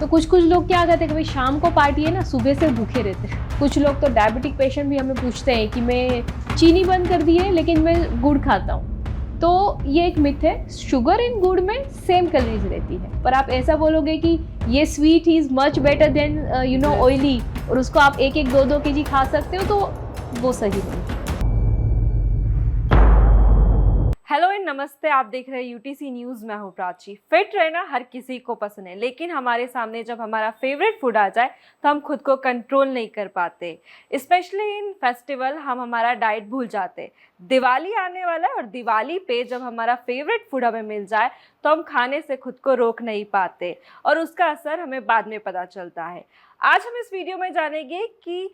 तो कुछ कुछ लोग क्या कहते हैं कि भाई शाम को पार्टी है ना, सुबह से भूखे रहते हैं। कुछ लोग तो डायबिटिक पेशेंट भी हमें पूछते हैं कि मैं चीनी बंद कर दी है लेकिन मैं गुड़ खाता हूँ। तो ये एक मिथ है, शुगर इन गुड़ में सेम कैलोरीज रहती है, पर आप ऐसा बोलोगे कि ये sweet is much better than oily और उसको आप 1-1, 2-2 kg खा सकते हो, तो वो सही नहीं। हेलो एंड नमस्ते, आप देख रहे हैं यूटीसी न्यूज़। मैं हूँ प्राची। फिट रहना हर किसी को पसंद है, लेकिन हमारे सामने जब हमारा फेवरेट फूड आ जाए तो हम खुद को कंट्रोल नहीं कर पाते। स्पेशली इन फेस्टिवल हम हमारा डाइट भूल जाते। दिवाली आने वाला है और दिवाली पे जब हमारा फेवरेट फूड हमें मिल जाए तो हम खाने से खुद को रोक नहीं पाते और उसका असर हमें बाद में पता चलता है। आज हम इस वीडियो में जानेंगे कि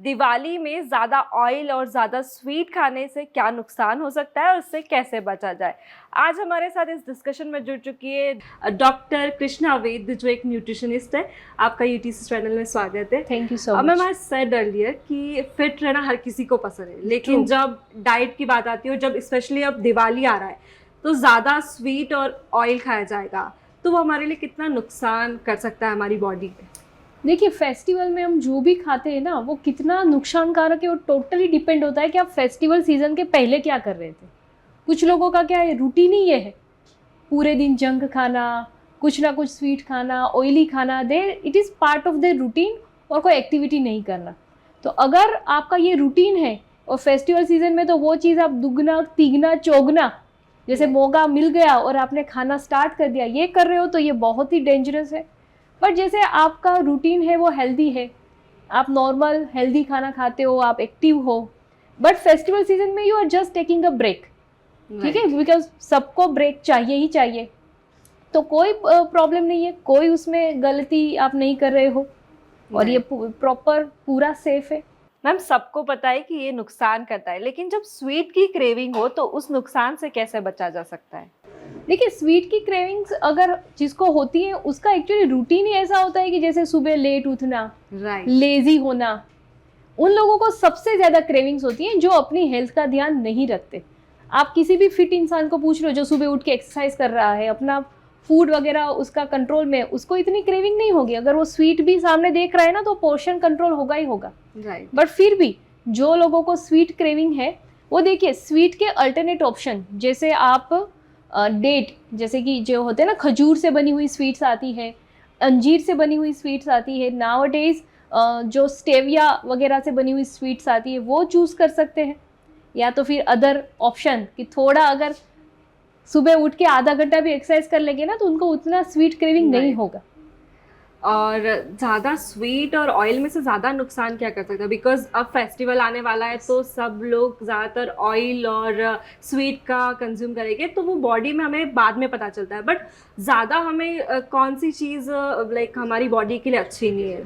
दिवाली में ज़्यादा ऑयल और ज़्यादा स्वीट खाने से क्या नुकसान हो सकता है और उससे कैसे बचा जाए। आज हमारे साथ इस डिस्कशन में जुड़ चुकी है डॉक्टर कृष्णा वैद्य, जो एक न्यूट्रिशनिस्ट है। आपका यूटीसी चैनल में स्वागत है। Thank you so much. Ma'am, I said earlier कि फिट रहना हर किसी को पसंद है, लेकिन जब डाइट की बात आती है और जब स्पेशली अब दिवाली आ रहा है तो ज़्यादा स्वीट और ऑयल खाया जाएगा तो वो हमारे लिए कितना नुकसान कर सकता है हमारी बॉडी पे। देखिए, फेस्टिवल में हम जो भी खाते हैं ना, वो कितना नुकसानकारक है वो टोटली डिपेंड होता है कि आप फेस्टिवल सीजन के पहले क्या कर रहे थे। कुछ लोगों का क्या है, रूटीन ही ये है, पूरे दिन जंक खाना, कुछ ना कुछ स्वीट खाना, ऑयली खाना, it is part of their routine और कोई एक्टिविटी नहीं करना। तो अगर आपका ये रूटीन है और फेस्टिवल सीजन में तो वो चीज़ आप दुगना तिगना चौगना, जैसे मौका मिल गया और आपने खाना स्टार्ट कर दिया, ये कर रहे हो तो ये बहुत ही डेंजरस है। बट जैसे आपका रूटीन है वो हेल्दी है, आप नॉर्मल हेल्दी खाना खाते हो, आप एक्टिव हो, बट फेस्टिवल सीजन में you are just taking a break, ठीक है, बिकॉज सबको ब्रेक चाहिए ही चाहिए, तो कोई प्रॉब्लम नहीं है, कोई उसमें गलती आप नहीं कर रहे हो और ये प्रॉपर पूरा सेफ है। मैम, सबको पता है कि ये नुकसान करता है, लेकिन जब स्वीट की क्रेविंग हो तो उस नुकसान से कैसे बचा जा सकता है? देखिए, स्वीट की क्रेविंग्स अगर जिसको होती है उसका एक्चुअली रूटीन ही ऐसा होता है कि जैसे सुबह लेट उठना, लेजी होना, उन लोगों को सबसे ज़्यादा क्रेविंग्स होती हैं जो अपनी हेल्थ का ध्यान नहीं रखते। आप किसी भी फिट इंसान को पूछ लो जो सुबह उठ के एक्सरसाइज कर रहा है, अपना फूड वगैरह उसका कंट्रोल में, उसको इतनी क्रेविंग नहीं होगी। अगर वो स्वीट भी सामने देख रहा है ना तो पोर्शन कंट्रोल होगा ही होगा। बट फिर भी जो लोगों को स्वीट क्रेविंग है, वो देखिए स्वीट के अल्टरनेट ऑप्शन, जैसे आप डेट, जैसे कि जो होते हैं ना, खजूर से बनी हुई स्वीट्स आती है, अंजीर से बनी हुई स्वीट्स आती है, नाउअडेज जो स्टेविया वगैरह से बनी हुई स्वीट्स आती है, वो चूज़ कर सकते हैं। या तो फिर अदर ऑप्शन कि थोड़ा अगर सुबह उठ के आधा घंटा भी एक्सरसाइज कर लेंगे ना तो उनको उतना स्वीट क्रेविंग नहीं होगा। और ज़्यादा स्वीट और ऑयल में से ज़्यादा नुकसान क्या कर सकता है? बिकॉज अब फेस्टिवल आने वाला है तो सब लोग ज़्यादातर ऑयल और स्वीट का कंज्यूम करेंगे, तो वो बॉडी में हमें बाद में पता चलता है। बट ज़्यादा हमें कौन सी चीज़ लाइक हमारी बॉडी के लिए अच्छी नहीं है?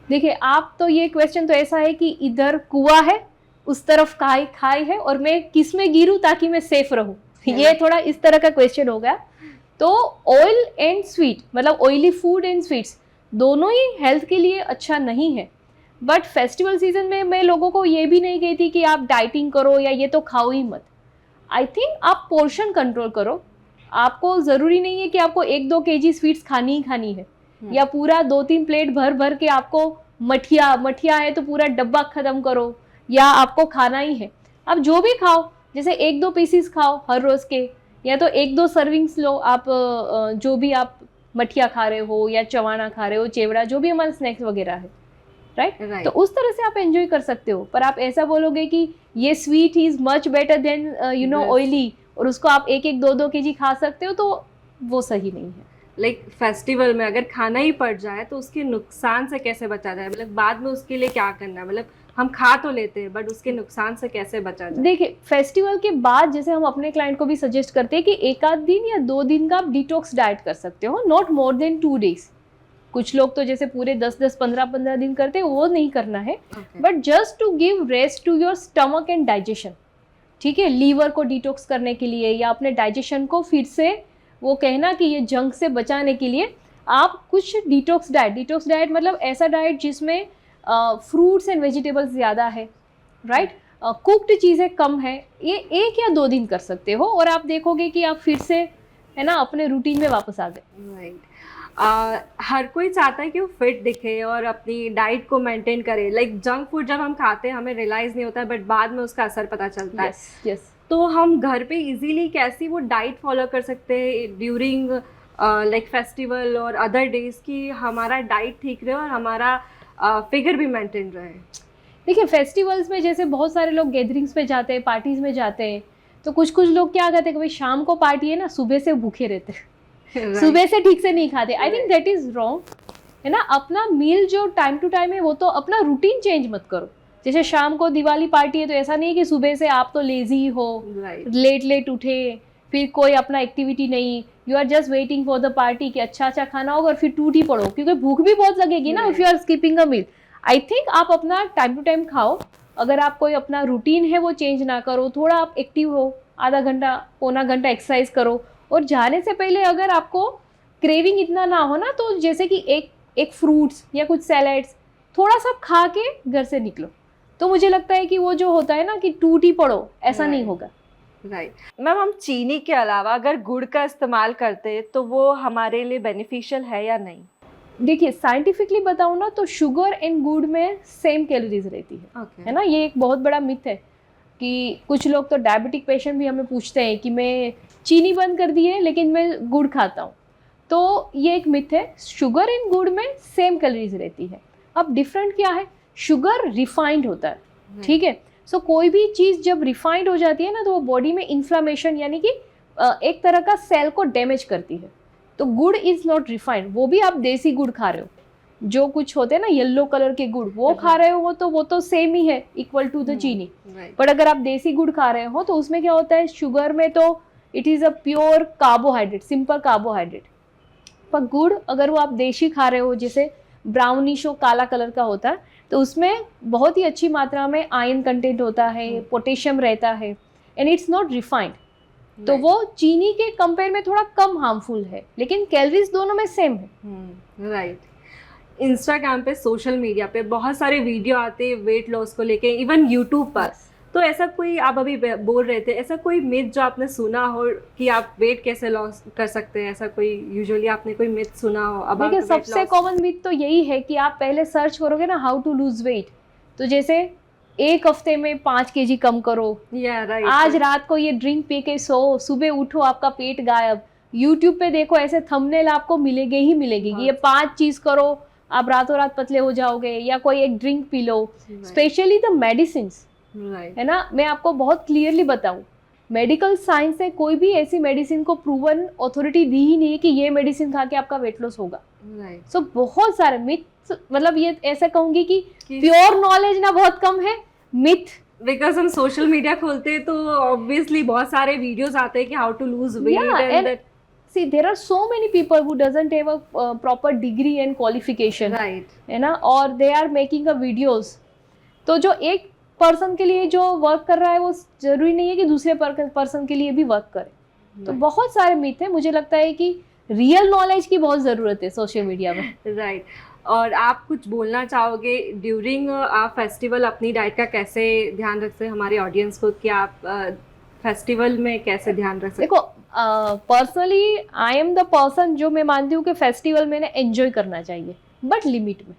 देखिए, आप तो ये क्वेश्चन तो ऐसा है कि इधर कुआं है, उस तरफ खाई है और मैं किस में गिरूँ ताकि मैं सेफ रहूँ, ये थोड़ा इस तरह का क्वेश्चन होगा। तो ऑयल एंड स्वीट, मतलब ऑयली फूड एंड स्वीट्स, दोनों ही हेल्थ के लिए अच्छा नहीं है। बट फेस्टिवल सीजन में मैं लोगों को ये भी नहीं कहती कि आप डाइटिंग करो या ये तो खाओ ही मत। आई थिंक आप पोर्शन कंट्रोल करो। आपको ज़रूरी नहीं है कि आपको 1-2 kg स्वीट्स खानी ही खानी है, या पूरा 2-3 प्लेट भर भर के आपको मठिया है तो पूरा डब्बा ख़त्म करो, या आपको खाना ही है। आप जो भी खाओ, जैसे 1-2 पीसीस खाओ हर रोज़ के, या तो 1-2 सर्विंग्स लो आप, जो भी आप मठिया खा रहे हो या चवाना खा रहे हो, चेवड़ा, जो भी हमारे स्नैक्स वगैरह है, राइट। तो उस तरह से आप एंजॉय कर सकते हो। पर आप ऐसा बोलोगे कि ये sweet is much better than oily और उसको आप 1-1, 2-2 kg खा सकते हो, तो वो सही नहीं है। लाइक फेस्टिवल में अगर खाना ही पड़ जाए तो उसके नुकसान से कैसे बचा जाए? मतलब बाद में उसके लिए क्या करना है? मतलब हम खा तो लेते हैं बट उसके नुकसान से कैसे बचा जाए? देखिए, फेस्टिवल के बाद जैसे हम अपने क्लाइंट को भी सजेस्ट करते हैं कि 1 आध दिन या 2 दिन का आप डिटॉक्स डाइट कर सकते हो, नॉट मोर देन 2 days। कुछ लोग तो जैसे पूरे 10-10, 15-15 दिन करते हैं, वो नहीं करना है, but just to give rest to your stomach and digestion, ठीक है, लीवर को डिटॉक्स करने के लिए या अपने डाइजेशन को फिर से वो कहना कि ये जंक से बचाने के लिए आप कुछ डिटॉक्स डाइट मतलब ऐसा डाइट जिसमें फ्रूट्स एंड वेजिटेबल्स ज़्यादा है, राइट, कुक्ड चीज़ें कम है, ये 1 या 2 दिन कर सकते हो और आप देखोगे कि आप फिर से, है ना, अपने रूटीन में वापस आ गए। राइट। हर कोई चाहता है कि वो फिट दिखे और अपनी डाइट को मेंटेन करे। लाइक जंक फूड जब हम खाते हैं हमें रियलाइज़ नहीं होता है, बट बाद में उसका असर पता चलता है। यस तो हम घर पे इजीली कैसी वो डाइट फॉलो कर सकते हैं ड्यूरिंग लाइक फेस्टिवल और अदर डेज कि हमारा डाइट ठीक रहे और हमारा फिगर भी मेंटेन रहे। देखिए, फेस्टिवल्स में जैसे बहुत सारे लोग गैदरिंग्स में जाते हैं, पार्टीज में जाते हैं, तो कुछ कुछ लोग क्या करते हैं कि भाई शाम को पार्टी है ना, सुबह से भूखे रहते हैं सुबह से ठीक से नहीं खाते। I think that is wrong, है ना। अपना मील जो टाइम टू टाइम है वो तो अपना रूटीन चेंज मत करो। जैसे शाम को दिवाली पार्टी है तो ऐसा नहीं है कि सुबह से आप तो लेजी हो, लेट लेट उठे, फिर कोई अपना एक्टिविटी नहीं, you are just waiting for the party कि अच्छा अच्छा खाना होगा और फिर टूट ही पड़ो, क्योंकि भूख भी बहुत लगेगी ना if you are skipping a meal. I think आप अपना टाइम टू टाइम खाओ। अगर आप कोई अपना रूटीन है वो चेंज ना करो, थोड़ा आप एक्टिव हो, आधा घंटा पौना घंटा एक्सरसाइज करो, और जाने से पहले अगर आपको क्रेविंग इतना ना हो ना, तो जैसे कि एक फ्रूट्स या कुछ सैलेड्स थोड़ा सा खा के घर से निकलो, तो मुझे लगता है कि वो जो होता है ना कि टूट ही पड़ो, ऐसा नहीं होगा। राइट मैम, हम चीनी के अलावा अगर गुड़ का इस्तेमाल करते हैं तो वो हमारे लिए बेनिफिशियल है या नहीं? देखिए, साइंटिफिकली बताऊँ ना तो शुगर एंड गुड़ में सेम कैलोरीज रहती है, है ना। ये एक बहुत बड़ा मिथ है कि कुछ लोग तो डायबिटिक पेशेंट भी हमें पूछते हैं कि मैं चीनी बंद कर दी है लेकिन मैं गुड़ खाता हूँ, तो ये एक मिथ है। शुगर एंड गुड़ में सेम कैलोरीज रहती है। अब डिफरेंट क्या है, शुगर रिफाइंड होता है, ठीक है। सो कोई भी चीज़ जब रिफाइंड हो जाती है ना तो वो बॉडी में इन्फ्लामेशन यानी कि एक तरह का सेल को डैमेज करती है। तो गुड़ इज नॉट रिफाइंड, वो भी आप देसी गुड़ खा रहे हो, जो कुछ होते हैं ना येलो कलर के गुड़ वो खा रहे हो, वो तो सेम ही है, इक्वल टू द चीनी। बट अगर आप देसी गुड़ खा रहे हो तो उसमें क्या होता है, शुगर में तो it is a pure carbohydrate, simple carbohydrate. पर गुड़ अगर वो आप देसी खा रहे हो, जैसे ब्राउनिश हो काला कलर का होता है, तो उसमें बहुत ही अच्छी मात्रा में आयरन कंटेंट होता है, पोटेशियम रहता है, एंड इट्स नॉट रिफाइंड। तो वो चीनी के कंपेयर में थोड़ा कम हार्मफुल है, लेकिन कैलोरीज दोनों में सेम है। राइट इंस्टाग्राम पे, सोशल मीडिया पे बहुत सारे वीडियो आते हैं वेट लॉस को लेके, इवन यूट्यूब पर। तो ऐसा कोई, आप अभी बोल रहे थे, ऐसा कोई मिथ जो आपने सुना हो कि आप वेट कैसे लॉस कर सकते हैं, ऐसा कोई यूजुअली आपने कोई मिथ सुना हो? अब देखिए, सबसे कॉमन मिथ तो यही है कि आप पहले सर्च करोगे ना हाउ टू लूज वेट, तो जैसे एक हफ्ते में 5 kg कम करो, आज रात को ये ड्रिंक पी के सो, सुबह उठो आपका पेट गायब। यूट्यूब पे देखो ऐसे थंबनेल आपको मिलेंगे ही मिलेगी कि ये 5 चीज करो आप रातों रात पतले हो जाओगे, या कोई एक drink P low. Specially the medicine, है ना। मैं आपको बहुत क्लियरली बताऊं, मेडिकल साइंस से कोई भी ऐसी मेडिसिन को प्रूवन अथॉरिटी दी ही नहीं है कि ये मेडिसिन खा के आपका वेट लॉस होगा। सो बहुत सारे मिथ, मतलब ये ऐसा कहूंगी कि प्योर नॉलेज ना बहुत कम है, मिथ। बिकॉज हम सोशल मीडिया खोलते हैं तो ऑब्वियसली बहुत सारे वीडियोस आते हैं कि how to lose weight, and see there are so many people who doesn't have a proper degree and qualification, है ना, और they are making a videos। तो जो एक पर्सन के लिए जो वर्क कर रहा है वो जरूरी नहीं है कि दूसरे पर्सन के लिए भी वर्क करे। तो बहुत सारे मिथ है, मुझे लगता है कि रियल नॉलेज की बहुत ज़रूरत है सोशल मीडिया में। राइट और आप कुछ बोलना चाहोगे ड्यूरिंग फेस्टिवल अपनी डाइट का कैसे ध्यान रखते हैं हमारे ऑडियंस को, कि आप फेस्टिवल में कैसे ध्यान रख सकते? देखो, personally I am the person जो मैं मानती हूँ कि फेस्टिवल में एंजॉय करना चाहिए, बट लिमिट में,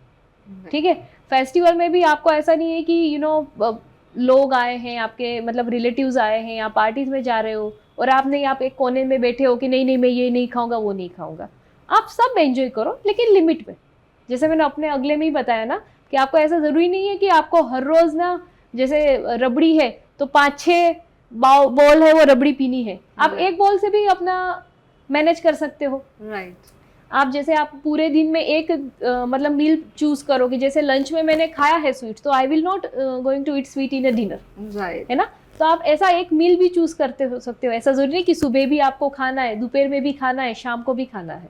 ठीक है। फेस्टिवल में भी आपको ऐसा नहीं है कि यू नो लोग आए हैं आपके, मतलब रिलेटिव्स आए हैं, आप पार्टीज में जा रहे हो और आप नहीं, आप एक कोने में बैठे हो कि नहीं नहीं मैं ये नहीं खाऊंगा वो नहीं खाऊंगा। आप सब एंजॉय करो लेकिन लिमिट में। जैसे मैंने अपने अगले में ही बताया ना कि आपको ऐसा ज़रूरी नहीं है कि आपको हर रोज़ ना, जैसे रबड़ी है तो 5-6 बॉल है वो रबड़ी पीनी है, आप एक बॉल से भी अपना मैनेज कर सकते हो। आप जैसे आप पूरे दिन में एक मतलब मील चूज करो कि जैसे लंच में मैंने खाया है स्वीट, तो I will not going to eat sweet in a dinner, है ना। तो आप ऐसा एक मील भी चूज करते हो सकते हो। ऐसा जरूरी नहीं कि सुबह भी आपको खाना है, दोपहर में भी खाना है, शाम को भी खाना है,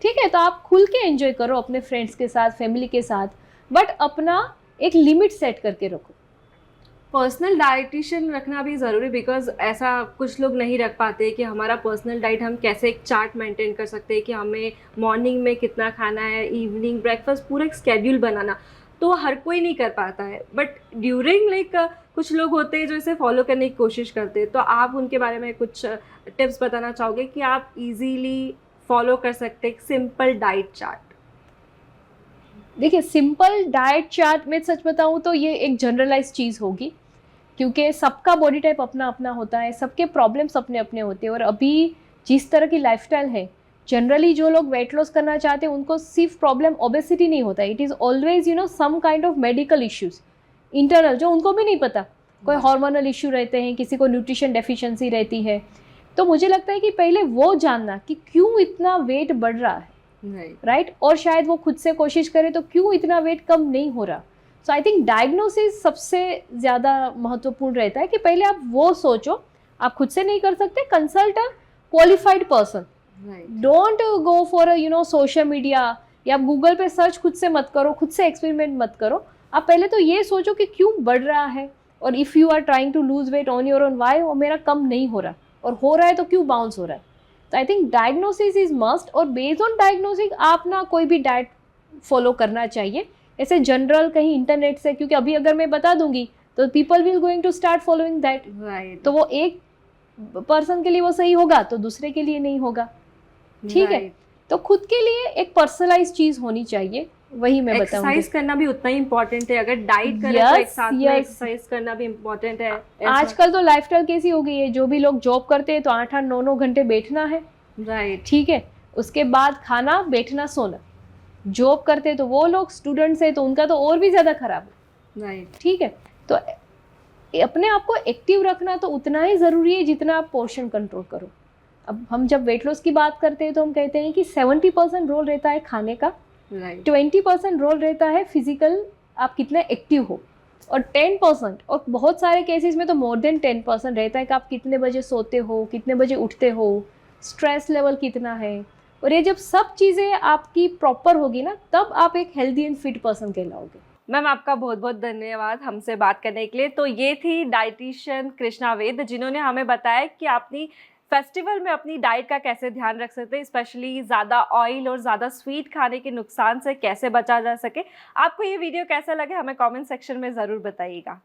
ठीक है। तो आप खुल के एंजॉय करो अपने फ्रेंड्स के साथ, फैमिली के साथ, बट अपना एक लिमिट सेट करके रखो। पर्सनल डाइटिशियन रखना भी ज़रूरी, बिकॉज ऐसा कुछ लोग नहीं रख पाते कि हमारा पर्सनल डाइट हम कैसे एक चार्ट मेंटेन कर सकते हैं कि हमें मॉर्निंग में कितना खाना है, इवनिंग ब्रेकफास्ट, पूरा एक स्केड्यूल बनाना तो हर कोई नहीं कर पाता है। बट ड्यूरिंग लाइक कुछ लोग होते हैं जो इसे फॉलो करने की कोशिश करते हैं, तो आप उनके बारे में कुछ टिप्स बताना चाहोगे कि आप इजीली फॉलो कर सकते हैं, सिंपल डाइट चार्ट? देखिए, सिंपल डाइट चार्ट में सच बताऊं तो ये एक जनरलाइज चीज़ होगी, क्योंकि सबका बॉडी टाइप अपना अपना होता है, सबके प्रॉब्लम्स अपने अपने होते हैं। और अभी जिस तरह की लाइफस्टाइल है, जनरली जो लोग वेट लॉस करना चाहते हैं उनको सिर्फ प्रॉब्लम ओबेसिटी नहीं होता है, it is always some kind of medical issues internal, जो उनको भी नहीं पता। कोई हार्मोनल इश्यू रहते हैं, किसी को न्यूट्रिशन डेफिशिएंसी रहती है। तो मुझे लगता है कि पहले वो जानना कि क्यों इतना वेट बढ़ रहा है, राइट, और शायद वो खुद से कोशिश करे तो क्यों इतना वेट कम नहीं हो रहा। सो आई थिंक डायग्नोसिस सबसे ज़्यादा महत्वपूर्ण रहता है कि पहले आप वो सोचो, आप खुद से नहीं कर सकते, consult a qualified person. Don't go for social media या गूगल पे सर्च खुद से मत करो, खुद से एक्सपेरिमेंट मत करो। आप पहले तो ये सोचो कि क्यों बढ़ रहा है, और if you are trying to lose weight on your own, why वो मेरा कम नहीं हो रहा, और हो रहा है तो क्यों बाउंस हो रहा है। तो I think diagnosis is must, और बेस्ड ऑन डायग्नोसिस आप ना कोई भी डाइट फॉलो करना चाहिए, ऐसे जनरल कहीं इंटरनेट से, क्योंकि अभी अगर मैं बता दूंगी तो people will going to start following that, तो वो एक पर्सन के लिए वो सही होगा तो दूसरे के लिए नहीं होगा, ठीक है। तो खुद के लिए एक पर्सनलाइज चीज होनी चाहिए, वही मैं बताऊंगी। एक्सरसाइज करना भी उतना ही इम्पोर्टेंट है, अगर डाइट करें तो एक साथ में एक्सरसाइज करना भी इम्पोर्टेंट है। आजकल तो लाइफस्टाइल कैसी हो गई है, जो भी लोग जॉब करते हैं तो 8-8 9-9 घंटे बैठना है, राइट, ठीक है, उसके बाद खाना, बैठना, सोना। जॉब करते तो वो लोग, स्टूडेंट्स है तो उनका तो और भी ज़्यादा खराब है, राइट, ठीक है। तो अपने आप को एक्टिव रखना तो उतना ही ज़रूरी है जितना आप पोर्शन कंट्रोल करो। अब हम जब वेट लॉस की बात करते हैं तो हम कहते हैं कि 70% रोल रहता है खाने का, 20% रोल रहता है फिजिकल, आप कितने एक्टिव हो, और 10%, और बहुत सारे केसेस में तो मोर देन 10% रहता है कि आप कितने बजे सोते हो, कितने बजे उठते हो, स्ट्रेस लेवल कितना है। और ये जब सब चीज़ें आपकी प्रॉपर होगी ना, तब आप एक हेल्दी एंड फिट पर्सन कहलाओगे। मैम आपका बहुत बहुत धन्यवाद हमसे बात करने के लिए। तो ये थी डाइटिशियन कृष्णा वैद, जिन्होंने हमें बताया कि अपनी फेस्टिवल में अपनी डाइट का कैसे ध्यान रख सकते हैं, स्पेशली ज़्यादा ऑयल और ज़्यादा स्वीट खाने के नुकसान से कैसे बचा जा सके। आपको ये वीडियो कैसा लगे हमें कमेंट सेक्शन में ज़रूर बताइएगा।